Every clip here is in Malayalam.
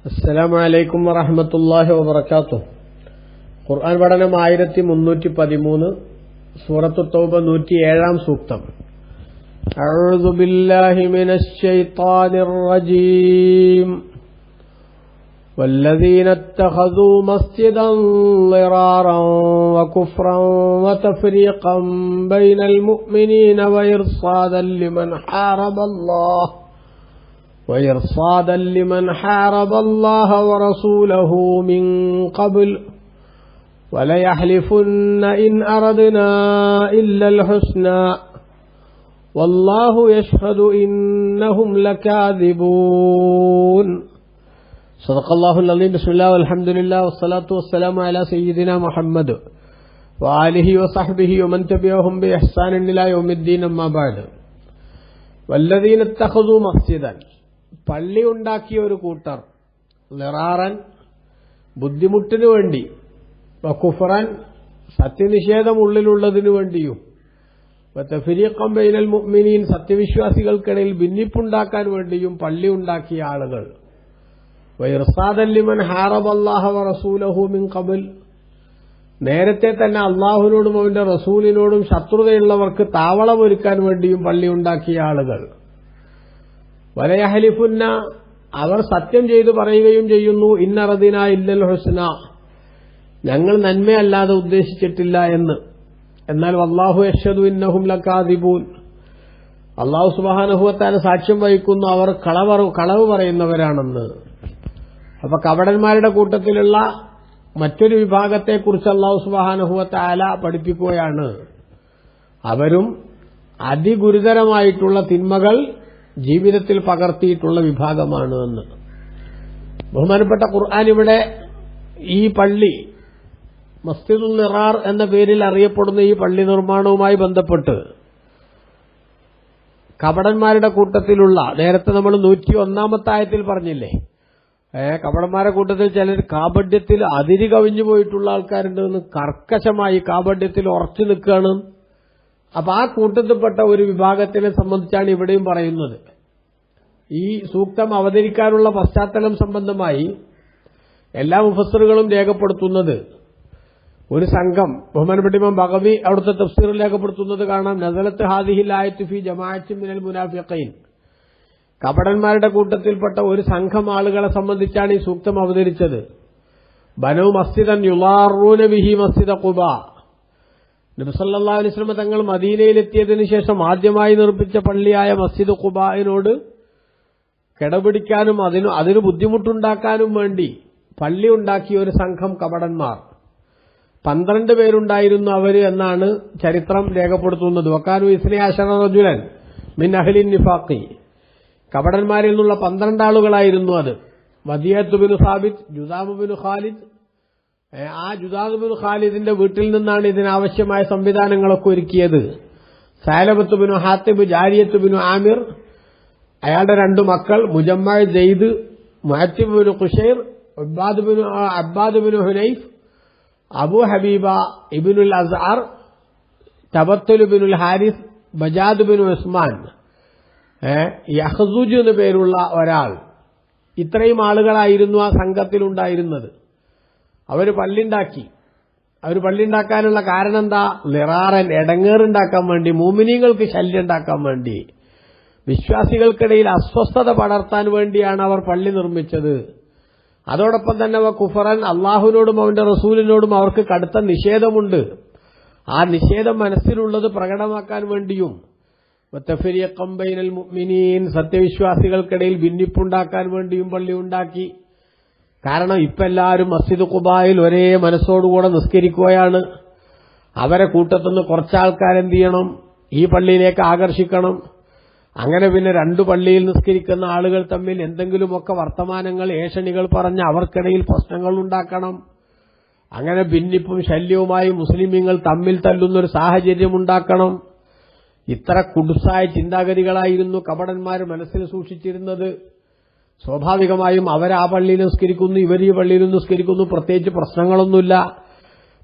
അസ്സലാമു അലൈക്കും വറഹ്മത്തുള്ളാഹി വബറകാതുഹു. ഖുർആൻ പഠനം 1313, സൂറത്തു തൗബ 107 സൂക്തം. അഊദു ബില്ലാഹി മിനശ് ശൈത്വാനിർ റജീം. والذين اتخذوا مسجدا ضرارا وكفرا وتفريقا بين المؤمنين وإرصادا لمن حارب الله ورسوله من قبل وليحلفن إن أردنا إلا الحسنى والله يشهد إنهم لكاذبون. صدق الله العظيم. بسم الله والحمد لله والصلاة والسلام على سيدنا محمد وآله وصحبه ومن تبعهم بإحسان إلى يوم الدين. أما بعد. والذين اتخذوا مسجدا, പള്ളി ഉണ്ടാക്കിയ ഒരു കൂട്ടർ, ളിറാറൻ ബുദ്ധിമുട്ടിനു വേണ്ടി, വകുഫറൻ സത്യനിഷേധം ഉള്ളിലുള്ളതിനു വേണ്ടിയും, വതഫരീഖൻ ബൈനൽ മുഅ്മിനീൻ സത്യവിശ്വാസികൾക്കിടയിൽ ഭിന്നിപ്പുണ്ടാക്കാൻ വേണ്ടിയും പള്ളി ഉണ്ടാക്കിയ ആളുകൾ, വഇർസാദൻ ലിമൻ ഹാറബല്ലാഹ വറസൂലഹു മിൻ ഖബൽ നേരത്തെ തന്നെ അള്ളാഹുവിനോടും അവന്റെ റസൂലിനോടും ശത്രുതയുള്ളവർക്ക് താവളമൊരുക്കാൻ വേണ്ടിയും പള്ളി ഉണ്ടാക്കിയ ആളുകൾ, വലയഹലിഫുന്ന അവർ സത്യം ചെയ്തു പറയുകയും ചെയ്യുന്നു, ഇന്നറദിന ഇല്ലൽ ഹുസ്ന ഞങ്ങൾ നന്മയല്ലാതെ ഉദ്ദേശിച്ചിട്ടില്ല എന്ന്. എന്നാൽ വല്ലാഹു യശ്ഹദു ഇന്നഹും ലകാദിബൂൻ അല്ലാഹു സുബ്ഹാനഹു വ തആല സാക്ഷ്യം വഹിക്കുന്നു അവർ കളവ് പറയുന്നവരാണെന്ന്. അപ്പൊ കപടന്മാരുടെ കൂട്ടത്തിലുള്ള മറ്റൊരു വിഭാഗത്തെക്കുറിച്ച് അല്ലാഹു സുബ്ഹാനഹു വ തആല പഠിപ്പിക്കുകയാണ്. അവരും അതിഗുരുതരമായിട്ടുള്ള തിന്മകൾ ജീവിതത്തിൽ പകർത്തിയിട്ടുള്ള വിഭാഗമാണ് എന്ന്. ബഹുമാനപ്പെട്ട ഖുർആൻ ഇവിടെ ഈ പള്ളി, മസ്ജിദുൽ ളിറാർ എന്ന പേരിൽ അറിയപ്പെടുന്ന ഈ പള്ളി നിർമ്മാണവുമായി ബന്ധപ്പെട്ട് കപടന്മാരുടെ കൂട്ടത്തിലുള്ള, നേരത്തെ നമ്മൾ 101 ആയത്തിൽ പറഞ്ഞില്ലേ, കപടന്മാരുടെ കൂട്ടത്തിൽ ചിലർ കാപഢ്യത്തിൽ അതിര് കവിഞ്ഞു പോയിട്ടുള്ള ആൾക്കാരുണ്ടെന്ന്, കർക്കശമായി കാപഢ്യത്തിൽ ഉറച്ചു നിൽക്കുകയാണ്. അപ്പൊ ആ കൂട്ടത്തിൽപ്പെട്ട ഒരു വിഭാഗത്തിനെ സംബന്ധിച്ചാണ് ഇവിടെയും പറയുന്നത്. ഈ സൂക്തം അവതരിക്കാനുള്ള പശ്ചാത്തലം സംബന്ധമായി എല്ലാ മുഫസ്സിറുകളും രേഖപ്പെടുത്തുന്നത്, ഒരു സംഘം, ബഹുമാനപ്പെട്ട ഇമാം ബഗവി അവിടുത്തെ തഫ്സീറിൽ രേഖപ്പെടുത്തുന്നത് കാണാം, നസലത്ത് ഹാദിഹിൽ ആയത്തു ഫീ ജമാഅത്തിൻ മിനൽ മുനാഫിഖീൻ കപടന്മാരുടെ കൂട്ടത്തിൽപ്പെട്ട ഒരു സംഘം ആളുകളെ സംബന്ധിച്ചാണ് ഈ സൂക്തം അവതരിച്ചത്. ബനു മസ്ജിദൻ യുളാറൂന ബിഹി മസ്ജിദ ഖുബാ നബി സല്ലല്ലാഹു അലൈഹി വസല്ലം തങ്ങൾ മദീനയിലെത്തിയതിനു ശേഷം ആദ്യമായി നിർമ്മിച്ച പള്ളിയായ മസ്ജിദ് ഖുബായിനോട് കിടപിടിക്കാനും അതിന് ബുദ്ധിമുട്ടുണ്ടാക്കാനും വേണ്ടി പള്ളി ഉണ്ടാക്കിയ ഒരു സംഘം കപടന്മാർ, 12 പേരുണ്ടായിരുന്നു അവര് എന്നാണ് ചരിത്രം രേഖപ്പെടുത്തുന്നത്. വകാനു ഇസ്നി അശറ റജുലൻ മിൻ അഹ്ലിൻ നിഫാഖി കപടന്മാരിൽ നിന്നുള്ള 12 ആളുകളായിരുന്നു അത്. വദിയത്ത് ബിൻ സാബിത്ത്, ജുദാമ ബിൻ ഖാലിദ്, ആ ജുദാദ് ബിൻ ഖാലിദിന്റെ വീട്ടിൽ നിന്നാണ് ഇതിനാവശ്യമായ സംവിധാനങ്ങളൊക്കെ ഒരുക്കിയത്. സാലബത്ത് ബിൻ ഹാത്തിബ്, ജാരിയത്ത് ബിൻ ആമിർ, അയാളുടെ 2 മക്കൾ, മുജമ്മ ജയ്ദ്, മുഅത്തിബ് ബിൻ ഖുശൈർ, അബ്ബാദ് ബിൻ ഹുനൈഫ്, അബു ഹബീബ ഇബ്നുൽ അസ്അർ, തബത്തുൽ ബിനുൽ ഹാരിസ്, ബജാദ് ബിൻ ഉസ്മാൻ, യഹ്സുജ് എന്നു പേരുള്ള ഒരാൾ. ഇത്രയും ആളുകളായിരുന്നു ആ സംഘത്തിലുണ്ടായിരുന്നത്. അവർ പള്ളിയുണ്ടാക്കാനുള്ള കാരണം എന്താ? ളിറാറൻ എടങ്ങേറുണ്ടാക്കാൻ വേണ്ടി, മുഅ്മിനീങ്ങൾക്ക് ശല്യം ഉണ്ടാക്കാൻ വേണ്ടി, വിശ്വാസികൾക്കിടയിൽ അസ്വസ്ഥത പടർത്താൻ വേണ്ടിയാണ് അവർ പള്ളി നിർമ്മിച്ചത്. അതോടൊപ്പം തന്നെ കുഫറൻ അള്ളാഹുവിനോടും അവന്റെ റസൂലിനോടും അവർക്ക് കടുത്ത നിഷേധമുണ്ട്. ആ നിഷേധം മനസ്സിലുള്ളത് പ്രകടമാക്കാൻ വേണ്ടിയും, വതഫരീഖൻ ബൈനൽ മുഅ്മിനീൻ സത്യവിശ്വാസികൾക്കിടയിൽ ഭിന്നിപ്പുണ്ടാക്കാൻ വേണ്ടിയും പള്ളി ഉണ്ടാക്കി. കാരണം ഇപ്പൊ എല്ലാവരും മസ്ജിദ് ഖുബായിൽ ഒരേ മനസ്സോടുകൂടെ നിസ്കരിക്കുകയാണ്. അവരെ കൂട്ടത്തുനിന്ന് കുറച്ചാൾക്കാരെന്ത് ചെയ്യണം? ഈ പള്ളിയിലേക്ക് ആകർഷിക്കണം. അങ്ങനെ പിന്നെ 2 പള്ളിയിൽ നിസ്കരിക്കുന്ന ആളുകൾ തമ്മിൽ എന്തെങ്കിലുമൊക്കെ വർത്തമാനങ്ങൾ, ഏഷണികൾ പറഞ്ഞ് അവർക്കിടയിൽ പ്രശ്നങ്ങൾ ഉണ്ടാക്കണം. അങ്ങനെ ഭിന്നിപ്പും ശല്യവുമായി മുസ്ലിമീങ്ങൾ തമ്മിൽ തല്ലുന്നൊരു സാഹചര്യം ഉണ്ടാക്കണം. ഇത്ര കുടുസായ ചിന്താഗതികളായിരുന്നു കപടന്മാർ മനസ്സിൽ സൂക്ഷിച്ചിരുന്നത്. സ്വാഭാവികമായും അവർ ആ പള്ളിയിൽ നിസ്കരിക്കുന്നു, ഇവർ ഈ പള്ളിയിൽ നിസ്കരിക്കുന്നു, പ്രത്യേകിച്ച് പ്രശ്നങ്ങളൊന്നുമില്ല.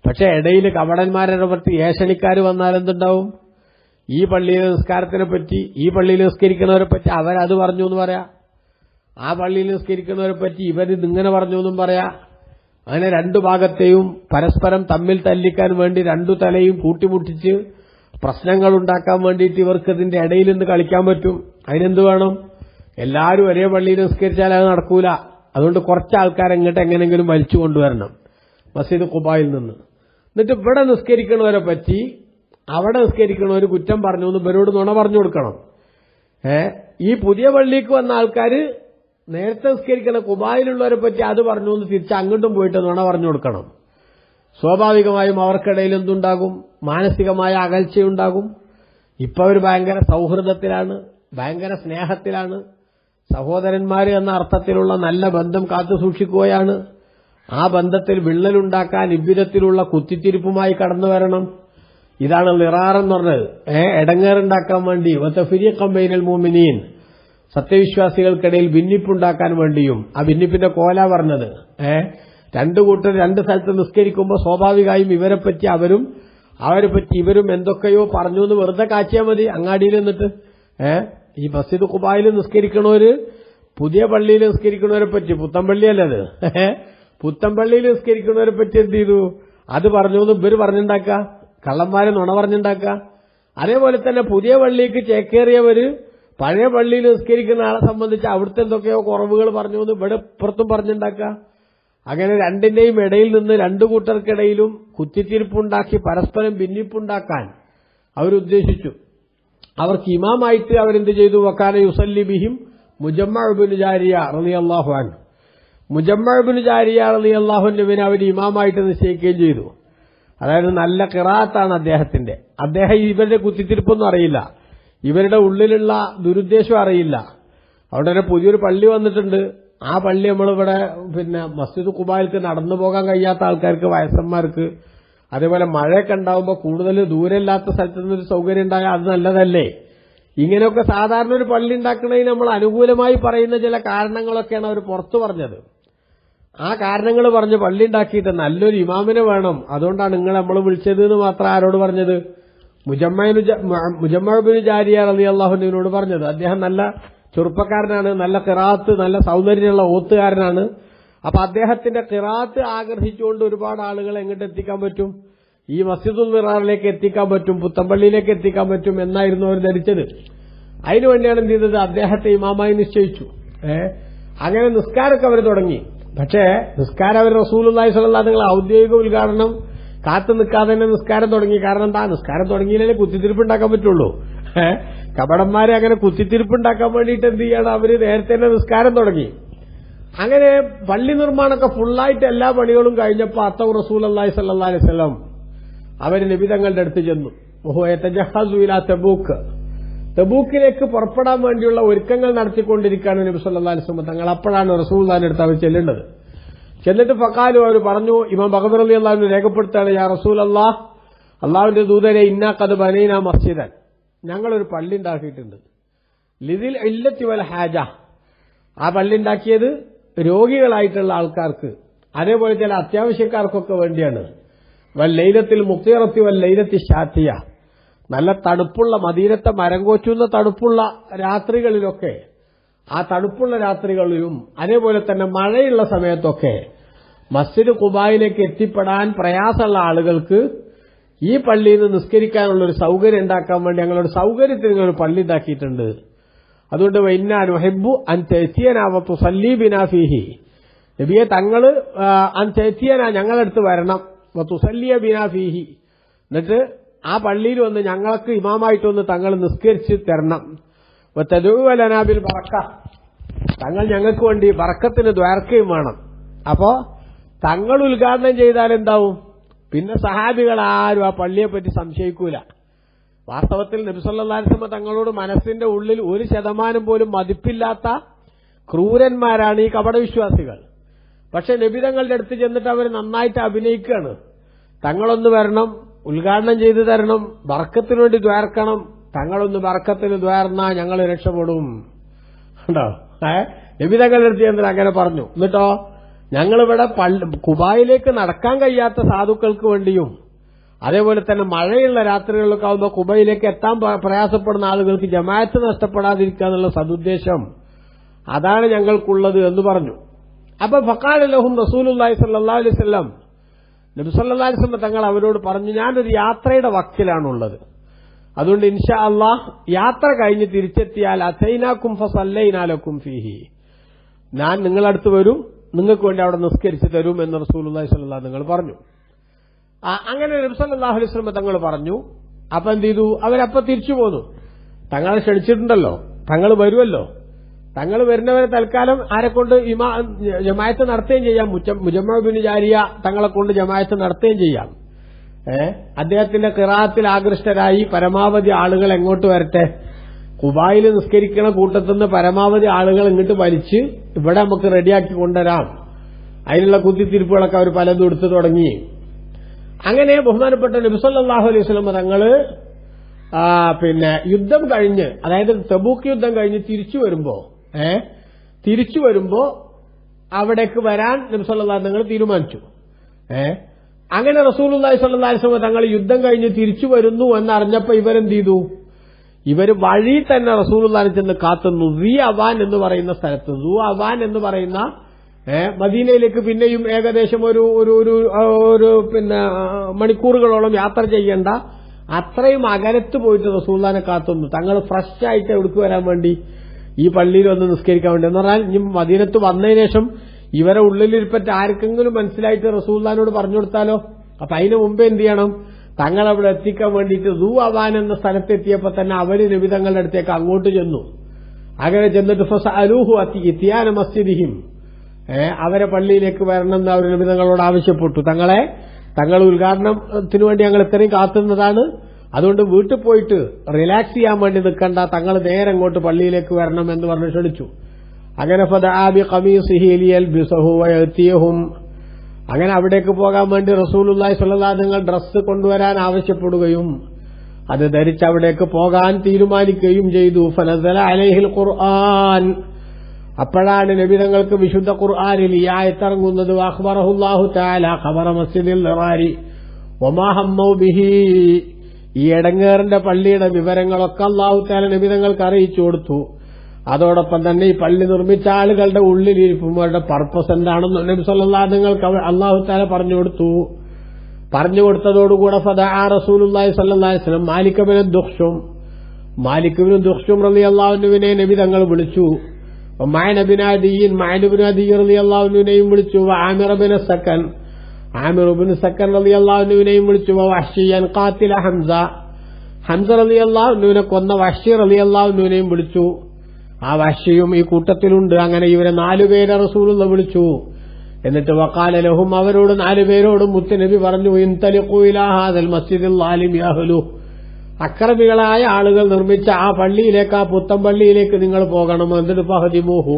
പക്ഷെ ഇടയിൽ കപടന്മാരുടെ പറ്റി ഏഷണിക്കാർ വന്നാൽ എന്തുണ്ടാവും? ഈ പള്ളിയിലെ നിസ്കാരത്തിനെ പറ്റി, ഈ പള്ളിയിൽ നിസ്കരിക്കുന്നവരെ പറ്റി അവരത് പറഞ്ഞു എന്ന് പറയാം. ആ പള്ളിയിൽ നിസ്കരിക്കുന്നവരെ പറ്റി ഇവരിതിങ്ങനെ പറഞ്ഞു എന്നും പറയാ. അങ്ങനെ രണ്ടു ഭാഗത്തെയും പരസ്പരം തമ്മിൽ തല്ലിക്കാൻ വേണ്ടി രണ്ടു തലയും കൂട്ടിമുട്ടിച്ച് പ്രശ്നങ്ങൾ ഉണ്ടാക്കാൻ വേണ്ടിയിട്ട് ഇവർക്ക് ഇതിന്റെ ഇടയിൽ നിന്ന് കളിക്കാൻ പറ്റും. അതിനെന്ത് വേണം? എല്ലാവരും ഒരേ പള്ളിയിൽ നിസ്കരിച്ചാൽ അത് നടക്കൂല. അതുകൊണ്ട് കുറച്ച് ആൾക്കാരെ ഇങ്ങോട്ട് എങ്ങനെങ്കിലും വലിച്ചു കൊണ്ടുവരണം മസ്ജിദ് ഖുബായിൽ നിന്ന്. എന്നിട്ട് ഇവിടെ നിസ്കരിക്കുന്നവരെ പറ്റി അവിടെ നിസ്കരിക്കുന്നവർ കുറ്റം പറഞ്ഞു എന്ന് ഇവരോട് നുണ പറഞ്ഞു കൊടുക്കണം. ഈ പുതിയ പള്ളിക്ക് വന്ന ആൾക്കാർ നേരത്തെ നിസ്കരിക്കുന്ന ഖുബായിലുള്ളവരെ പറ്റി അത് പറഞ്ഞു എന്ന് തിരിച്ച് അങ്ങോട്ടും പോയിട്ട് നുണ പറഞ്ഞു കൊടുക്കണം. സ്വാഭാവികമായും അവർക്കിടയിൽ എന്തുണ്ടാകും? മാനസികമായ അകൽച്ചയുണ്ടാകും. ഇപ്പൊ അവർ ഭയങ്കര സൗഹൃദത്തിലാണ്, ഭയങ്കര സ്നേഹത്തിലാണ്, സഹോദരന്മാര് എന്ന അർത്ഥത്തിലുള്ള നല്ല ബന്ധം കാത്തു സൂക്ഷിക്കുകയാണ്. ആ ബന്ധത്തിൽ വിള്ളലുണ്ടാക്കാൻ ഇவ்விധത്തിലുള്ള കുത്തിത്തിരിപ്പുമായി കടന്നു വരണം. ഇതാണ് ലിറാറെന്ന് പറഞ്ഞത്. എടങ്ങേറുണ്ടാക്കാൻ വേണ്ടി വതഫരീഖൻ ബൈനൽ മുഅ്മിനീൻ, സത്യവിശ്വാസികൾക്കിടയിൽ ഭിന്നിപ്പുണ്ടാക്കാൻ വേണ്ടിയും. ആ ഭിന്നിപ്പിന്റെ കോല പറഞ്ഞത് രണ്ടു കൂട്ടർ രണ്ട് സ്ഥലത്ത് നിസ്കരിക്കുമ്പോൾ സ്വാഭാവികമായും ഇവരെപ്പറ്റി അവരും അവരെപ്പറ്റി ഇവരും എന്തൊക്കെയോ പറഞ്ഞു എന്ന് വെറുതെ കാച്ചിയാൽ മതി. അങ്ങാടിയിൽ നിന്നിട്ട് ഈ മസ്ജിദ് ഖുബായിൽ നിസ്കരിക്കണവര് പുതിയ പള്ളിയിൽ നിസ്കരിക്കണവരെ പറ്റി, പുത്തൻപള്ളിയല്ലത്, പുത്തൻപള്ളിയിൽ നിസ്കരിക്കണവരെ പറ്റി എന്ത് ചെയ്തു? അത് പറഞ്ഞു എന്ന് ഇവര് പറഞ്ഞുണ്ടാക്കുക, കള്ളന്മാരെ നുണ പറഞ്ഞുണ്ടാക്കുക. അതേപോലെ തന്നെ പുതിയ പള്ളിക്ക് ചേക്കേറിയവര് പഴയ പള്ളിയിൽ നിസ്കരിക്കുന്ന ആളെ സംബന്ധിച്ച് അവിടുത്തെ എന്തൊക്കെയോ കുറവുകൾ പറഞ്ഞു എന്ന് ഇവിടെ ഇപ്പുറത്തും പറഞ്ഞുണ്ടാക്കുക. അങ്ങനെ രണ്ടിന്റെയും ഇടയിൽ നിന്ന് രണ്ടു കൂട്ടർക്കിടയിലും കുത്തിത്തിരിപ്പുണ്ടാക്കി പരസ്പരം ഭിന്നിപ്പുണ്ടാക്കാൻ അവരുദ്ദേശിച്ചു. അവർക്ക് ഇമാമായിട്ട് അവരെന്ത് ചെയ്തു? വക്കാന യുസല്ലി ബിഹിം മുജമ്മഅ ഇബ്നു ജാരിയ റളിയല്ലാഹു അൻഹു. മുജമ്മഅ ഇബ്നു ജാരിയ റളിയല്ലാഹു അൻഹുവിനെ അവർ ഇമാമായിട്ട് നിശ്ചയിക്കുകയും ചെയ്തു. അതായത് നല്ല ഖിറാഅത്താണ് അദ്ദേഹത്തിന്റെ. അദ്ദേഹം ഇവരുടെ കുത്തിത്തിരിപ്പൊന്നും അറിയില്ല, ഇവരുടെ ഉള്ളിലുള്ള ദുരുദ്ദേശം അറിയില്ല. അവിടെ ഒരു പുതിയൊരു പള്ളി വന്നിട്ടുണ്ട്. ആ പള്ളി നമ്മളിവിടെ മസ്ജിദ് ഖുബായിൽക്ക് നടന്നു പോകാൻ കഴിയാത്ത ആൾക്കാർക്ക്, വയസ്സന്മാർക്ക്, അതേപോലെ മഴയൊക്കെ ഉണ്ടാവുമ്പോൾ കൂടുതൽ ദൂരമില്ലാത്ത സ്ഥലത്ത് നിന്നൊരു സൗകര്യം ഉണ്ടായാൽ അത് നല്ലതല്ലേ? ഇങ്ങനെയൊക്കെ സാധാരണ ഒരു പള്ളി ഉണ്ടാക്കുന്നതിന് നമ്മൾ അനുകൂലമായി പറയുന്ന ചില കാരണങ്ങളൊക്കെയാണ് അവർ പുറത്തു പറഞ്ഞത്. ആ കാരണങ്ങൾ പറഞ്ഞ് പള്ളി ഉണ്ടാക്കിയിട്ട് നല്ലൊരു ഇമാമിനെ വേണം, അതുകൊണ്ടാണ് നമ്മൾ വിളിച്ചത് എന്ന് മാത്രം ആരോട് പറഞ്ഞത്? മുജമ്മഅ ഇബ്നു ജാരിയ റളിയല്ലാഹു അൻഹുവിനോട് പറഞ്ഞത്. അദ്ദേഹം നല്ല ചെറുപ്പക്കാരനാണ്, നല്ല ഖിറാഅത്ത്, നല്ല സൗന്ദര്യമുള്ള ഓത്തുകാരനാണ്. അപ്പൊ അദ്ദേഹത്തിന്റെ ഖിറാഅത്ത് ആകർഷിച്ചുകൊണ്ട് ഒരുപാട് ആളുകളെ എങ്ങോട്ട് എത്തിക്കാൻ പറ്റും? ഈ മസ്ജിദുൽ മിറാറിലേക്ക് എത്തിക്കാൻ പറ്റും, പുത്തൻപള്ളിയിലേക്ക് എത്തിക്കാൻ പറ്റും എന്നായിരുന്നു അവർ ധരിച്ചത്. അതിനുവേണ്ടിയാണ് എന്ത് ചെയ്തത്? അദ്ദേഹത്തെ ഇമാമായി നിശ്ചയിച്ചു. അങ്ങനെ നിസ്കാരമൊക്കെ അവർ തുടങ്ങി. പക്ഷേ നിസ്കാരം അവർ റസൂലുള്ളാഹി സ്വല്ലല്ലാഹു അലൈഹി വസല്ലം ഔദ്യോഗിക ഉദ്ഘാടനം കാത്തു നിൽക്കാതെ തന്നെ നിസ്കാരം തുടങ്ങി. കാരണം എന്താ? നിസ്കാരം തുടങ്ങിയില്ലേ കുത്തിത്തിരിപ്പ് ഉണ്ടാക്കാൻ പറ്റുള്ളൂ. കപടന്മാരെ അങ്ങനെ കുത്തിത്തിരിപ്പുണ്ടാക്കാൻ വേണ്ടിയിട്ട് എന്ത് ചെയ്യണം? അവര് നേരത്തെ തന്നെ നിസ്കാരം തുടങ്ങി. അങ്ങനെ പള്ളി നിർമ്മാണമൊക്കെ ഫുള്ളായിട്ട് എല്ലാ പണികളും കഴിഞ്ഞപ്പോൾ അത്തൗ റസൂലുള്ളാഹി സ്വല്ലല്ലാഹു അലൈഹി വസല്ലം അവർ നബി തങ്ങളുടെ അടുത്ത് ചെന്നു. യതജഹ്ഹസു ഇലാ തബൂക്ക്, തബൂക്കിലേക്ക് പുറപ്പെടാൻ വേണ്ടിയുള്ള ഒരുക്കങ്ങൾ നടത്തിക്കൊണ്ടിരിക്കുകയാണ് നബി സല്ലല്ലാഹു അലൈഹി വസല്ലം തങ്ങൾ. അപ്പോഴാണ് റസൂലുള്ളാഹിന്റെ അടുത്ത് അവർ ചെല്ലേണ്ടത്. ചെന്നിട്ട് ഫഖാലു, അവർ പറഞ്ഞു, ഇമാം ബഖവി റളിയല്ലാഹു അൻഹു രേഖപ്പെടുത്താണ്, യാ റസൂലല്ലാഹ്, അള്ളാഹുവിന്റെ ദൂതരെ, ഇന്നാ ഖദ് ബനീനാ മസ്ജിദൻ, ഞങ്ങളൊരു പള്ളി ഉണ്ടാക്കിയിട്ടുണ്ട്. ലിദിൽ ഇല്ലത്തി വൽ ഹാജ, ആ പള്ളി ഉണ്ടാക്കിയത് രോഗികളായിട്ടുള്ള ആൾക്കാർക്ക്, അതേപോലെ ചില അത്യാവശ്യക്കാർക്കൊക്കെ വേണ്ടിയാണ്. വൽ ലൈലത്തിൽ മുഖ്തിറത്തി വൽ ലൈലത്തി ശാത്തിയ, നല്ല തണുപ്പുള്ള മദീനത്തെ മരം കോച്ചുന്ന തണുപ്പുള്ള രാത്രികളിലൊക്കെ, ആ തണുപ്പുള്ള രാത്രികളിലും അതേപോലെ തന്നെ മഴയുള്ള സമയത്തൊക്കെ മസ്ജിദ് ഖുബായിലേക്ക് എത്തിപ്പെടാൻ പ്രയാസമുള്ള ആളുകൾക്ക് ഈ പള്ളിയിൽ നിന്ന് നിസ്കരിക്കാനുള്ള ഒരു സൗകര്യം ഉണ്ടാക്കാൻ വേണ്ടി ഞങ്ങളൊരു സൗകര്യത്തിന് ഒരു പള്ളി ഉണ്ടാക്കിയിട്ടുണ്ട്. അതുകൊണ്ട് വഇന്നാ നുഹിബ്ബു അൻ തഅതിയനാ വതുസല്ലി ബിനാ ഫീഹി, നബിയെ തങ്ങൾ അൻ തഅതിയനാ, ഞങ്ങളടുത്ത് വരണം, വതുസല്ലിയ ബിനാ ഫീഹി, എന്നിട്ട് ആ പള്ളിയിൽ വന്ന് ഞങ്ങൾക്ക് ഇമാമായിട്ടൊന്ന് തങ്ങൾ നിസ്കരിച്ച് തരണം. വതദഉ ലനാ ബിൽ ബറക്ക, തങ്ങൾ ഞങ്ങൾക്ക് വേണ്ടി ബറക്കത്തിന് ദ്വാരക്കയും വേണം. അപ്പോ തങ്ങൾ ഉദ്ഘാടനം ചെയ്താൽ എന്താവും? പിന്നെ സഹാബികൾ ആരും ആ പള്ളിയെപ്പറ്റി സംശയിക്കൂല. വാസ്തവത്തിൽ നബി സല്ലല്ലാഹു അലൈഹി വസല്ലം തങ്ങളോട് മനസ്സിന്റെ ഉള്ളിൽ 1% പോലും മതിപ്പില്ലാത്ത ക്രൂരന്മാരാണ് ഈ കപടവിശ്വാസികൾ. പക്ഷെ നബി തങ്ങളുടെ അടുത്ത് ചെന്നിട്ട് അവർ നന്നായിട്ട് അഭിനയിക്കുകയാണ്. തങ്ങളൊന്ന് വരണം, ഉദ്ഘാടനം ചെയ്തു തരണം, ബർക്കത്തിനു വേണ്ടി ദ്വാർക്കണം, തങ്ങളൊന്ന് ബർക്കത്തിന് ദ്വാർന്നാ ഞങ്ങൾ രക്ഷപ്പെടും. ഉണ്ടോ? നബി തങ്ങളുടെ അടുത്ത് ചെന്നിട്ട് അങ്ങനെ പറഞ്ഞു. എന്നിട്ടോ ഞങ്ങളിവിടെ ഖുബായിലേക്ക് നടക്കാൻ കഴിയാത്ത സാധുക്കൾക്ക് വേണ്ടിയും അതേപോലെ തന്നെ മഴയുള്ള രാത്രികളിലൊക്കെ ആകുമ്പോൾ ഖുബയിലേക്ക് എത്താൻ പ്രയാസപ്പെടുന്ന ആളുകൾക്ക് ജമാഅത്ത് നഷ്ടപ്പെടാതിരിക്കുക എന്നുള്ള സതുദ്ദേശം അതാണ് ഞങ്ങൾക്കുള്ളത് എന്ന് പറഞ്ഞു. അപ്പൊ ഫഖാല ലഹും റസൂലുള്ളാഹി സ്വല്ലല്ലാഹു അലൈഹി വസല്ലം, നബി സല്ലല്ലാഹു അലൈഹി വസല്ലം തങ്ങൾ അവരോട് പറഞ്ഞു, ഞാനൊരു യാത്രയുടെ വക്കിലാണുള്ളത്, അതുകൊണ്ട് ഇൻഷാ അല്ലാഹ് യാത്ര കഴിഞ്ഞ് തിരിച്ചെത്തിയാൽ അതൈനാക്കും ഫസല്ലൈനാ ലക്കും ഫീഹി, ഞാൻ നിങ്ങളടുത്ത് വരും, നിങ്ങൾക്ക് വേണ്ടി അവിടെ നിസ്കരിച്ചു തരും എന്ന് റസൂലുള്ളാഹി സ്വല്ലല്ലാഹു നിങ്ങൾ പറഞ്ഞു. അങ്ങനെ നബി സല്ലല്ലാഹു അലൈഹി വസല്ലം തങ്ങൾ പറഞ്ഞു. അപ്പൊ എന്ത് ചെയ്തു? അവരപ്പം തിരിച്ചു പോന്നു. തങ്ങളെ ക്ഷണിച്ചിട്ടുണ്ടല്ലോ, തങ്ങൾ വരുമല്ലോ, തങ്ങൾ വരുന്നവരെ തൽക്കാലം ആരെക്കൊണ്ട് ജമായത്ത് നടത്തുകയും ചെയ്യാം. മുജമ്മഅ ഇബ്നു ജാരിയ തങ്ങളെ കൊണ്ട് ജമായത്ത് നടത്തുകയും ചെയ്യാം. അദ്ദേഹത്തിന്റെ ഖിറാഅത്തിൽ ആകൃഷ്ടരായി പരമാവധി ആളുകൾ എങ്ങോട്ട് വരട്ടെ, ഖുബായിൽ നിസ്കരിക്കണ കൂട്ടത്തിൽ നിന്ന് പരമാവധി ആളുകൾ ഇങ്ങോട്ട് വലിച്ച് ഇവിടെ നമുക്ക് റെഡിയാക്കി കൊണ്ടുവരാം. അതിനുള്ള കുത്തിത്തിരിപ്പുകളൊക്കെ അവർ പലതും എടുത്തു തുടങ്ങി. അങ്ങനെ ബഹുമാനപ്പെട്ട നബി സല്ലല്ലാഹു അലൈഹി വസല്ലം തങ്ങള് യുദ്ധം കഴിഞ്ഞ്, അതായത് തബൂക്ക് യുദ്ധം കഴിഞ്ഞ് തിരിച്ചു വരുമ്പോ അവിടേക്ക് വരാൻ നബി സല്ലല്ലാഹു തങ്ങൾ തീരുമാനിച്ചു. അങ്ങനെ റസൂലുള്ളാഹി സ്വല്ലല്ലാഹു അലൈഹി വസല്ലം തങ്ങൾ യുദ്ധം കഴിഞ്ഞ് തിരിച്ചു വരുന്നു എന്നറിഞ്ഞപ്പോ ഇവരെന്ത് ചെയ്തു? ഇവര് വഴി തന്നെ റസൂലുള്ളാഹിനെ ചെന്ന് കാത്തുന്നു. സീ അവാൻ എന്ന് പറയുന്ന സ്ഥലത്ത്, സൂ അവാൻ എന്ന് പറയുന്ന മദീനയിലേക്ക് പിന്നെയും ഏകദേശം ഒരു മണിക്കൂറുകളോളം യാത്ര ചെയ്യേണ്ട അത്രയും അകലത്ത് പോയിട്ട് റസൂലുള്ളാഹിനെ കാത്തുന്നു. തങ്ങൾ ഫ്രഷ് ആയിട്ട് എവിടേക്ക് വരാൻ വേണ്ടി? ഈ പള്ളിയിൽ വന്ന് നിസ്കരിക്കാൻ വേണ്ടി. എന്ന് പറഞ്ഞാൽ ഇനി മദീനത്ത് വന്നതിന് ശേഷം ഇവരെ ഉള്ളിലിരിപ്പറ്റ ആർക്കെങ്കിലും മനസ്സിലായിട്ട് റസൂലുള്ളാഹിനോട് പറഞ്ഞു കൊടുത്താലോ? അപ്പൊ അതിനു മുമ്പേ എന്ത് ചെയ്യണം? തങ്ങളവിടെ എത്തിക്കാൻ വേണ്ടിയിട്ട് സൂ അവാൻ എന്ന സ്ഥലത്തെത്തിയപ്പോ തന്നെ അവര് നബി തങ്ങളുടെ അടുത്തേക്ക് അങ്ങോട്ട് ചെന്നു. അങ്ങനെ ചെന്നിട്ട് ഫസഅലൂഹു ഇത്യാന മസ്ജിദിഹിം, അവരെ പള്ളിയിലേക്ക് വരണമെന്ന് അവർ നബി തങ്ങളോട് ആവശ്യപ്പെട്ടു. തങ്ങൾ ഉദ്ഘാടനത്തിന് വേണ്ടി ഞങ്ങൾ ഇത്രയും കാത്തുന്നതാണ്, അതുകൊണ്ട് വീട്ടിൽ പോയിട്ട് റിലാക്സ് ചെയ്യാൻ വേണ്ടി നിൽക്കണ്ട, തങ്ങൾ നേരെ അങ്ങോട്ട് പള്ളിയിലേക്ക് വരണം എന്ന് പറഞ്ഞ് ക്ഷണിച്ചു. അങ്ങനെ ഫദഅ ബിഖമീസിഹി ലിയൽബിസഹു വയതിയഹും, അങ്ങനെ അവിടേക്ക് പോകാൻ വേണ്ടി റസൂലുള്ളാഹി സ്വല്ലല്ലാഹു അലൈഹി വസല്ലം ഡ്രസ്സ് കൊണ്ടുവരാൻ ആവശ്യപ്പെടുകയും അത് ധരിച്ച് അവിടേക്ക് പോകാൻ തീരുമാനിക്കുകയും ചെയ്തു. ഫനസല അലൈഹിൽ ഖുർആൻ, അപ്പോഴാണ് നബി തങ്ങൾക്ക് വിശുദ്ധ ഖുർആനിൽ ഈ ആയത്തിറങ്ങുന്നത്. അഖ്ബറഹുല്ലാഹു തആല ഖബറ മസ്ജിദിൽ നിറാരി വമാ ഹമ്മൗ ബിഹി, ഈ എടങ്ങേറിന്റെ പള്ളിയുടെ വിവരങ്ങളൊക്കെ അല്ലാഹു തആല നബി തങ്ങൾക്ക് അറിയിച്ചു കൊടുത്തു. അതോടൊപ്പം തന്നെ ഈ പള്ളി നിർമ്മിച്ച ആളുകളുടെ ഉള്ളിലിരിപ്പും അവരുടെ പർപ്പസ് എന്താണെന്ന് നബി സല്ലല്ലാഹു അലൈഹി വസല്ലം അല്ലാഹു തആല പറഞ്ഞു കൊടുത്തതോടുകൂടെ ഫദഅ റസൂലുള്ളാഹി സ്വല്ലല്ലാഹു അലൈഹി വസല്ലം മാലിക് ഇബ്നു ദുഖ്ശും റളിയല്ലാഹു അൻഹുവിനെ നബി തങ്ങൾ വിളിച്ചു. മഅൻ ഇബ്നു അദി റളിയല്ലാഹു അൻഹുവിനെയും വിളിച്ചു. ആമിർ ഇബ്നു സക്കൻ റളിയല്ലാഹു അൻഹുവിനെയും വിളിച്ചു. വഹ്ശിയൻ ഖാതില ഹംസ റളിയല്ലാഹു അൻഹുവിനെ കൊന്ന വഹ്ശി റളിയല്ലാഹു അൻഹുവിനെയും വിളിച്ചു. ആ വഹ്ശിയും ഈ കൂട്ടത്തിലുണ്ട്. അങ്ങനെ ഇവരെ 4 പേരെ റസൂലുള്ളാഹി വിളിച്ചു. എന്നിട്ട് വഖാല ലഹും, അവരോട് 4 പേരോടും മുത്തുനബി പറഞ്ഞു, ഇൻതലിഖൂ ഇലാ ഹാദൽ മസ്ജിദിൽ ളാലിമി അഹ്ലു, അക്രമികളായ ആളുകൾ നിർമ്മിച്ച ആ പള്ളിയിലേക്ക്, ആ പുത്തൻ പള്ളിയിലേക്ക് നിങ്ങൾ പോകണം. എന്നിട്ട് ഫഹദിമൂഹു,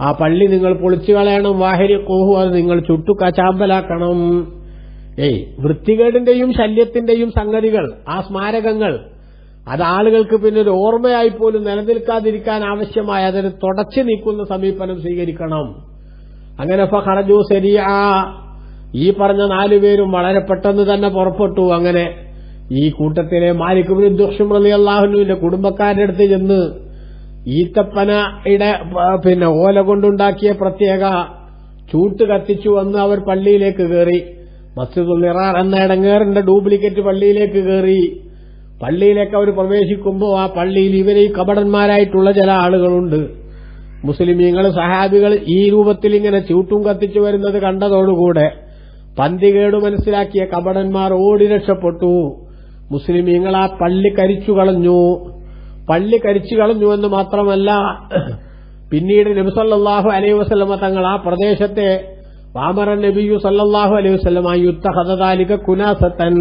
ആ പള്ളി നിങ്ങൾ പൊളിച്ചു കളയണം. വാഹിരിഖൂഹു, അത് നിങ്ങൾ ചുട്ടു കച്ചാമ്പലാക്കണം. വൃത്തികേടിന്റെയും ശല്യത്തിന്റെയും സംഗതികൾ, ആ സ്മാരകങ്ങൾ, അത് ആളുകൾക്ക് പിന്നെ ഒരു ഓർമ്മയായി പോലും നിലനിൽക്കാതിരിക്കാൻ ആവശ്യമായ അതിന് തുടച്ചു നീക്കുന്ന സമീപനം സ്വീകരിക്കണം. അങ്ങനെ ഫഖറജു സരിഅ, ഈ പറഞ്ഞ 4 പേരും വളരെ പെട്ടെന്ന് തന്നെ പുറപ്പെട്ടു. അങ്ങനെ ഈ കൂട്ടത്തിലെ മാലിക് ഇബ്നു ദുഖ്ശും റളിയല്ലാഹു അൻഹുവിന്റെ കുടുംബക്കാരുടെ അടുത്ത് ചെന്ന് ഈത്തപ്പനയുടെ ഓല കൊണ്ടുണ്ടാക്കിയ പ്രത്യേക ചൂട്ട് കത്തിച്ചു വന്ന് അവർ പള്ളിയിലേക്ക് കയറി. മസ്ജിദുൽ നിറാർ എന്ന ഇടങ്ങേറിന്റെ ഡ്യൂപ്ലിക്കേറ്റ് പള്ളിയിലേക്ക് കയറി. പള്ളിയിലേക്ക് അവർ പ്രവേശിക്കുമ്പോൾ ആ പള്ളിയിൽ ഇവരെ ഈ കപടന്മാരായിട്ടുള്ള ചില ആളുകളുണ്ട്. മുസ്ലിമീങ്ങൾ, സഹാബികൾ ഈ രൂപത്തിൽ ഇങ്ങനെ ചൂട്ടും കത്തിച്ചു വരുന്നത് കണ്ടതോടുകൂടെ പന്തികേട് മനസ്സിലാക്കിയ കപടന്മാർ ഓടി രക്ഷപ്പെട്ടു. മുസ്ലിമീങ്ങൾ ആ പള്ളി കരിച്ചു കളഞ്ഞു എന്ന് മാത്രമല്ല, പിന്നീട് നബി സല്ലല്ലാഹു അലൈഹി വസല്ലമ തങ്ങൾ ആ പ്രദേശത്തെ വാമറ നബിയു സല്ലല്ലാഹു അലൈഹി വസല്ലമ യുത്തഖദ ദാലിക കുനാസതൻ,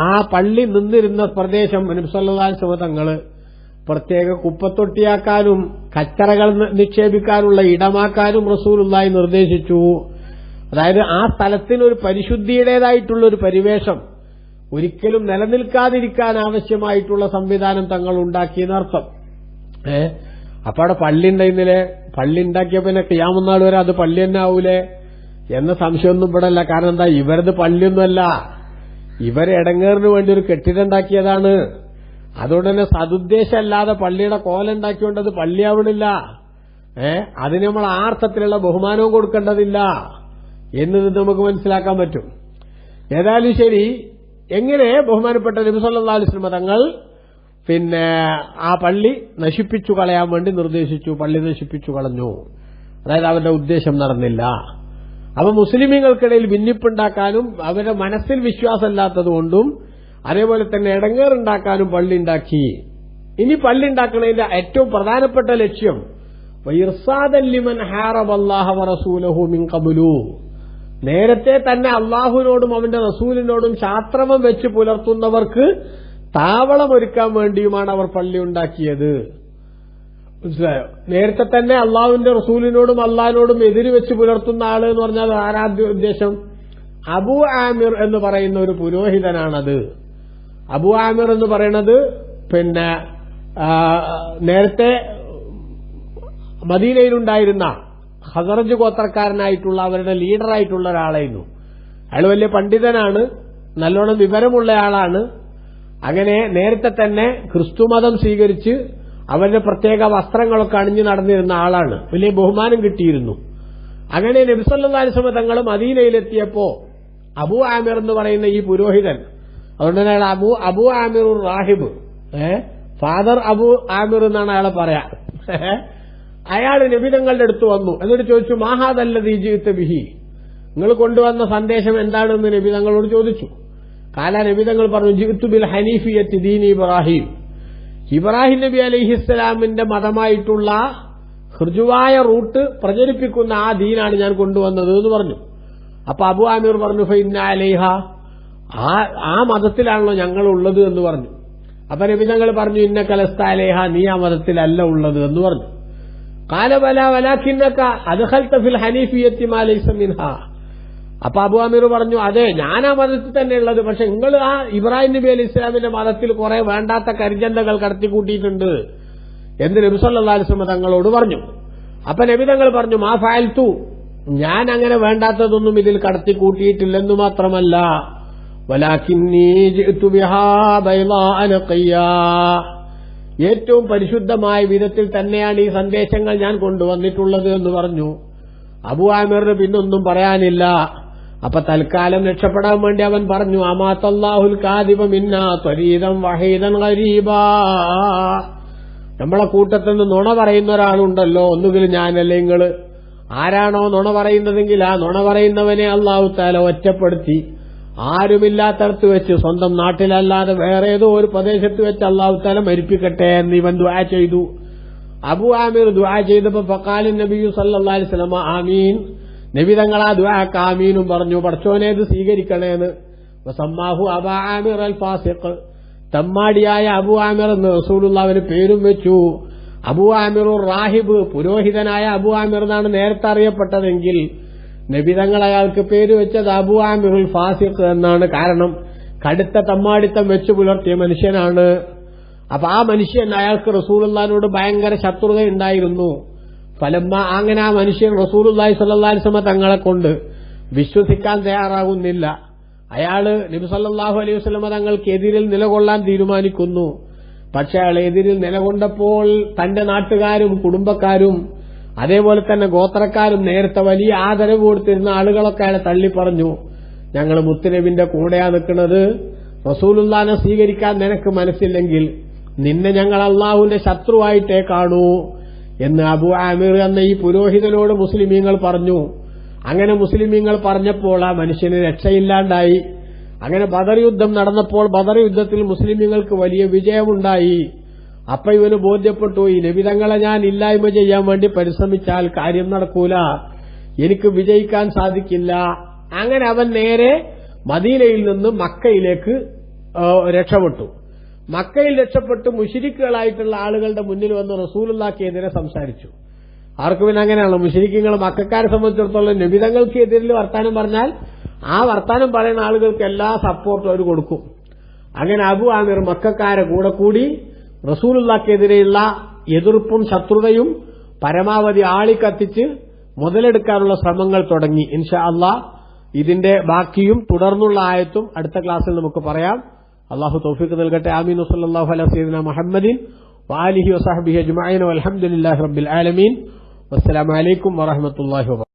ആ പള്ളി നിന്നിരുന്ന പ്രദേശം നബി സല്ലല്ലാഹു അലൈഹി വസല്ലമ തങ്ങൾ പ്രത്യേക കുപ്പത്തൊട്ടിയാക്കാനും കച്ചറകൾ നിക്ഷേപിക്കാനുള്ള ഇടമാക്കാനും റസൂലുള്ളാഹി നിർദ്ദേശിച്ചു. അതായത് ആ സ്ഥലത്തിനൊരു പരിശുദ്ധിയുടേതായിട്ടുള്ള ഒരു പരിവേഷം ഒരിക്കലും നിലനിൽക്കാതിരിക്കാൻ ആവശ്യമായിട്ടുള്ള സംവിധാനം തങ്ങൾ ഉണ്ടാക്കിയെന്നർത്ഥം. അപ്പൊ അവിടെ പള്ളി ഉണ്ടായിരുന്നില്ലേ? പള്ളി ഉണ്ടാക്കിയ പിന്നെ ഖിയാമത്ത് നാൾ വരെ അത് പള്ളി തന്നെ ആവൂലേ എന്ന സംശയമൊന്നും ഇവിടെ അല്ല. കാരണം എന്താ, ഇവരത് പള്ളിയൊന്നുമല്ല, ഇവരെ ഇടങ്ങേറിന് വേണ്ടി ഒരു കെട്ടിടം ഉണ്ടാക്കിയതാണ്. അതുകൊണ്ട് തന്നെ സതുദ്ദേശമല്ലാതെ പള്ളിയുടെ കോലുണ്ടാക്കിയോണ്ടത് പള്ളിയാവണില്ല. അതിന് നമ്മൾ ആ അർത്ഥത്തിലുള്ള ബഹുമാനവും കൊടുക്കേണ്ടതില്ല എന്നത് നമുക്ക് മനസ്സിലാക്കാൻ പറ്റും. ഏതായാലും ശരി, എങ്ങനെ ബഹുമാനപ്പെട്ട നബി സല്ലല്ലാഹു അലൈഹി വസല്ലം തങ്ങൾ ആ പള്ളി നശിപ്പിച്ചു കളയാൻ വേണ്ടി നിർദ്ദേശിച്ചു. പള്ളി നശിപ്പിച്ചു കളഞ്ഞു, അതായത് അവരുടെ ഉദ്ദേശം നടന്നില്ല. അപ്പൊ മുസ്ലിമീങ്ങൾക്കിടയിൽ ഭിന്നിപ്പുണ്ടാക്കാനും അവരുടെ മനസ്സിൽ വിശ്വാസമില്ലാത്തതുകൊണ്ടും അതേപോലെ തന്നെ ഇടങ്ങേറുണ്ടാക്കാനും പള്ളി ഉണ്ടാക്കി. ഇനി പള്ളി ഉണ്ടാക്കുന്നതിന്റെ ഏറ്റവും പ്രധാനപ്പെട്ട ലക്ഷ്യം വഇർസാദൻ ലിമൻ ഹാറബല്ലാഹ വറസൂലഹു മിൻ ഖബ്ലു, നേരത്തെ തന്നെ അള്ളാഹുവിനോടും അവന്റെ റസൂലിനോടും ശാസ്ത്രമം വെച്ച് പുലർത്തുന്നവർക്ക് താവളമൊരുക്കാൻ വേണ്ടിയുമാണ് അവർ പള്ളി ഉണ്ടാക്കിയത്. മനസ്സിലായോ? നേരത്തെ തന്നെ അള്ളാഹുവിന്റെ റസൂലിനോടും അള്ളാഹിനോടും എതിര് വെച്ച് പുലർത്തുന്ന ആള് എന്ന് പറഞ്ഞാൽ ആരാധ്യ ഉദ്ദേശം അബൂ ആമിർ എന്ന് പറയുന്ന ഒരു പുരോഹിതനാണത്. അബൂ ആമിർ എന്ന് പറയുന്നത് നേരത്തെ മദീനയിലുണ്ടായിരുന്ന ഖസറജ് ഗോത്രക്കാരനായിട്ടുള്ള അവരുടെ ലീഡറായിട്ടുള്ള ഒരാളായിരുന്നു. അയാൾ വലിയ പണ്ഡിതനാണ്, നല്ലോണം വിവരമുള്ള ആളാണ്. അങ്ങനെ നേരത്തെ തന്നെ ക്രിസ്തുമതം സ്വീകരിച്ച് അവരുടെ പ്രത്യേക വസ്ത്രങ്ങളൊക്കെ അണിഞ്ഞു നടന്നിരുന്ന ആളാണ്. വലിയ ബഹുമാനം കിട്ടിയിരുന്നു. അങ്ങനെ നബി സല്ലല്ലാഹു അലൈഹി വസല്ലം തങ്ങൾ മദീനയിലെത്തിയപ്പോ അബൂ ആമിർ എന്ന് പറയുന്ന ഈ പുരോഹിതൻ, അതുകൊണ്ട് തന്നെ അയാൾ അബൂ ആമിർ റാഹിബ്, ഫാദർ അബൂ ആമിർ എന്നാണ് അയാളെ പറയാ. അയാൾ നബി തങ്ങളുടെ അടുത്ത് വന്നു. എന്നിട്ട് ചോദിച്ചു, മാഹാദല്ലദീ ജിഇത ബിഹി, നിങ്ങൾ കൊണ്ടുവന്ന സന്ദേശം എന്താണെന്ന് നബി തങ്ങളോട് ചോദിച്ചു. കാല നബി തങ്ങൾ പറഞ്ഞു, ജിഇതു ബിൽ ഹനീഫിയത്തി ദീനി ഇബ്രാഹിം, ഇബ്രാഹിം നബി അലൈഹിസ്സലാമിന്റെ മതമായിട്ടുള്ള ഹൃജുവായ റൂട്ട് പ്രചരിപ്പിക്കുന്ന ആ ദീനാണ് ഞാൻ കൊണ്ടുവന്നത് എന്ന് പറഞ്ഞു. അപ്പൊ അബൂ ആമിർ പറഞ്ഞു, ഫഇന്ന അലൈഹ, ആ മതത്തിലാണല്ലോ ഞങ്ങൾ ഉള്ളത് എന്ന് പറഞ്ഞു. അപ്പൊ നബി തങ്ങൾ പറഞ്ഞു, ഇന്നക ലസ്ത അലൈഹ, നീ ആ മതത്തിലല്ല ഉള്ളത് എന്ന് പറഞ്ഞു. ഖാല ബലാ വലാകിന്നക അദ്ഖൽത ഫിൽ ഹനീഫിയത്തി മാ ലൈസ മിൻഹാ. അപ്പൊ അബൂ ആമിർ പറഞ്ഞു, അതെ, ഞാൻ ആ മതത്തിൽ തന്നെ ഉള്ളത്, പക്ഷെ നിങ്ങൾ ആ ഇബ്രാഹിം നബി അലൈഹി ഇസ്ലാമിന്റെ മതത്തിൽ കുറെ വേണ്ടാത്ത കരിഞ്ചന്തകൾ കടത്തിക്കൂട്ടിയിട്ടുണ്ട് എന്ന് നബി സല്ലല്ലാഹു അലൈഹി വസല്ലം തങ്ങളോട് പറഞ്ഞു. അപ്പൊ നബി തങ്ങൾ പറഞ്ഞു, മാ ഫഅൽതു, ഞാൻ അങ്ങനെ വേണ്ടാത്തതൊന്നും ഇതിൽ കടത്തിക്കൂട്ടിയിട്ടില്ലെന്നു മാത്രമല്ല, വലാകിന്നി ജിഅതു ബിഹാ ബൈളാ നഖിയാ, ഏറ്റവും പരിശുദ്ധമായ വിധത്തിൽ തന്നെയാണ് ഈ സന്ദേശങ്ങൾ ഞാൻ കൊണ്ടുവന്നിട്ടുള്ളത് എന്ന് പറഞ്ഞു. അബൂ ആമിറിന് പിന്നൊന്നും പറയാനില്ല. അപ്പൊ തൽക്കാലം രക്ഷപ്പെടാൻ വേണ്ടി അവൻ പറഞ്ഞു, അമാതല്ലാഹുൽ കാദിബ മിന്നാ ത്വരീദൻ വഹീദൻ ഗരീബാ, നമ്മളെ കൂട്ടത്തിൽ നിന്ന് നുണ പറയുന്ന ഒരാളുണ്ടല്ലോ, ഒന്നുകിൽ ഞാനല്ലേ നിങ്ങള്. ആരാണോ നുണ പറയുന്നതെങ്കിൽ ആ നുണ പറയുന്നവനെ അല്ലാഹു തആല ഒറ്റപ്പെടുത്തി ആരുമില്ലാത്തടത്ത് വെച്ച്, സ്വന്തം നാട്ടിലല്ലാതെ വേറെ ഏതോ ഒരു പ്രദേശത്ത് വെച്ച് അല്ലാഹു തആല മരിപ്പിക്കട്ടെ എന്ന് ഇവൻ ദുആ ചെയ്തു. അബൂ ആമിർ ദുആ ചെയ്തപ്പോ ഫഖാല നബി സല്ലല്ലാഹു അലൈഹി വസല്ലം ആമീൻ, നബി തങ്ങൾ ആ ദുആക്ക് ആമീനും പറഞ്ഞു, പടച്ചോനെ ഇത് സ്വീകരിക്കണേന്ന്. വസമ്മാഹു അബൂ ആമിർ അൽ ഫാസിഖ്, തമ്മാടിയായ അബൂ ആമിർ എന്ന് റസൂലുള്ളാഹിന്റെ പേരും വെച്ചു. അബൂ ആമിർ റാഹിബ്, പുരോഹിതനായ അബൂ ആമിർ എന്നാണ് നേരത്തെ അറിയപ്പെട്ടതെങ്കിൽ നബി തങ്ങൾ അയാൾക്ക് പേര് വെച്ചത് അബൂ ആമിറുൽ ഫാസിഖ് എന്നാണ്. കാരണം കടുത്ത തമ്മാടിത്തം വെച്ചു പുലർത്തിയ മനുഷ്യനാണ്. അപ്പൊ ആ മനുഷ്യൻ, അയാൾക്ക് റസൂലുള്ളാഹിനോട് ഭയങ്കര ശത്രുത ഉണ്ടായിരുന്നു. ഫലമ്മ, അങ്ങനെ ആ മനുഷ്യൻ റസൂലുള്ളാഹി സ്വല്ലല്ലാഹു അലൈഹി വസല്ലം തങ്ങളെ കൊണ്ട് വിശ്വസിക്കാൻ തയ്യാറാകുന്നില്ല. അയാള് നബി സല്ലല്ലാഹു അലൈഹി വസല്ലം തങ്ങൾക്കെതിരിൽ നിലകൊള്ളാൻ തീരുമാനിക്കുന്നു. പക്ഷെ അയാൾ എതിരിൽ നിലകൊണ്ടപ്പോൾ തന്റെ നാട്ടുകാരും കുടുംബക്കാരും അതേപോലെ തന്നെ ഗോത്രക്കാരും നേരത്തെ വലിയ ആദരവ് കൊടുത്തിരുന്ന ആളുകളൊക്കെ അയാളെ തള്ളിപ്പറഞ്ഞു. ഞങ്ങൾ മുത്തുനബിന്റെ കൂടെയാ നിൽക്കുന്നത്, റസൂലുള്ളാഹിനെ സ്വീകരിക്കാൻ നിനക്ക് മനസ്സില്ലെങ്കിൽ നിന്നെ ഞങ്ങൾ അള്ളാഹുവിന്റെ ശത്രുവായിട്ടേ കാണൂ എന്ന് അബൂ ആമിർ എന്ന ഈ പുരോഹിതനോട് മുസ്ലിമീങ്ങൾ പറഞ്ഞു. അങ്ങനെ മുസ്ലിമീങ്ങൾ പറഞ്ഞപ്പോൾ ആ മനുഷ്യന് രക്ഷയില്ലാണ്ടായി. അങ്ങനെ ബദർ യുദ്ധം നടന്നപ്പോൾ ബദർ യുദ്ധത്തിൽ മുസ്ലിമീങ്ങൾക്ക് വലിയ വിജയമുണ്ടായി. അപ്പൊ ഇവന് ബോധ്യപ്പെട്ടു, ഈ നബിതങ്ങളെ ഞാൻ ഇല്ലായ്മ ചെയ്യാൻ വേണ്ടി പരിശ്രമിച്ചാൽ കാര്യം നടക്കൂല, എനിക്ക് വിജയിക്കാൻ സാധിക്കില്ല. അങ്ങനെ അവൻ നേരെ മദീനയിൽ നിന്ന് മക്കയിലേക്ക് രക്ഷപ്പെട്ടു. മക്കയിൽ രക്ഷപ്പെട്ട് മുശ്രിക്കുകളായിട്ടുള്ള ആളുകളുടെ മുന്നിൽ വന്ന് റസൂലുള്ളാഹിക്കെതിരെ സംസാരിച്ചു. ആർക്കും പിന്നെ അങ്ങനെയാണല്ലോ, മുശ്രിക്കുകൾ മക്കക്കാരെ സംബന്ധിച്ചിടത്തോളം നബിതങ്ങൾക്ക് എതിരിൽ വർത്താനം പറഞ്ഞാൽ ആ വർത്താനം പറയുന്ന ആളുകൾക്ക് എല്ലാ സപ്പോർട്ടും അവർ കൊടുക്കും. അങ്ങനെ അബൂ ആമിർ മക്കക്കാരെ കൂടെ കൂടി റസൂലുള്ളാഹിക്കെതിരെയുള്ള എതിർപ്പും ശത്രുതയും പരമാവധി ആളിക്കത്തിച്ച് മുതലെടുക്കാനുള്ള ശ്രമങ്ങൾ തുടങ്ങി. ഇൻഷാ അല്ലാഹ് ഇതിന്റെ ബാക്കിയും തുടർന്നുള്ള ആയത്തും അടുത്ത ക്ലാസ്സിൽ നമുക്ക് പറയാം. അല്ലാഹു തൗഫീഖ് നൽകട്ടെ. ആമീൻ. സല്ലല്ലാഹു അലാ സയ്യിദിനാ മുഹമ്മദിൻ വആലിഹി വസഹ്ബിഹി അജ്മഈൻ വൽഹംദുലില്ലാഹി റബ്ബിൽ ആലമീൻ. അസ്സലാമു അലൈക്കും വറഹ്മത്തുള്ളാഹി വബറകാതുഹു.